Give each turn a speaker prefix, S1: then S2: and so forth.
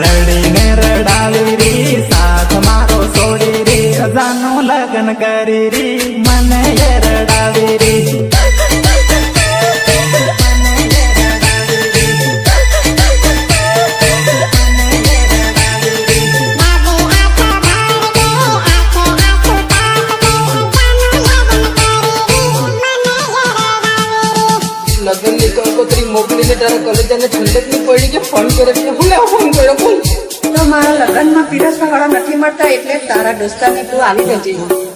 S1: रड़ी ने रडावी री साथ मारो सोड़ी री जानो लगन करी री मन ये रडावी री
S2: लगन निकल को तेरी मोकली ने तारा कॉलेज जाने ठंडक नहीं पड़ी के फोन करे के फोन करो बोल
S3: तो मारा लगन में पीरस ना वाला नहीं मरता એટલે તારા દોસ્તાને તું આવી જજે।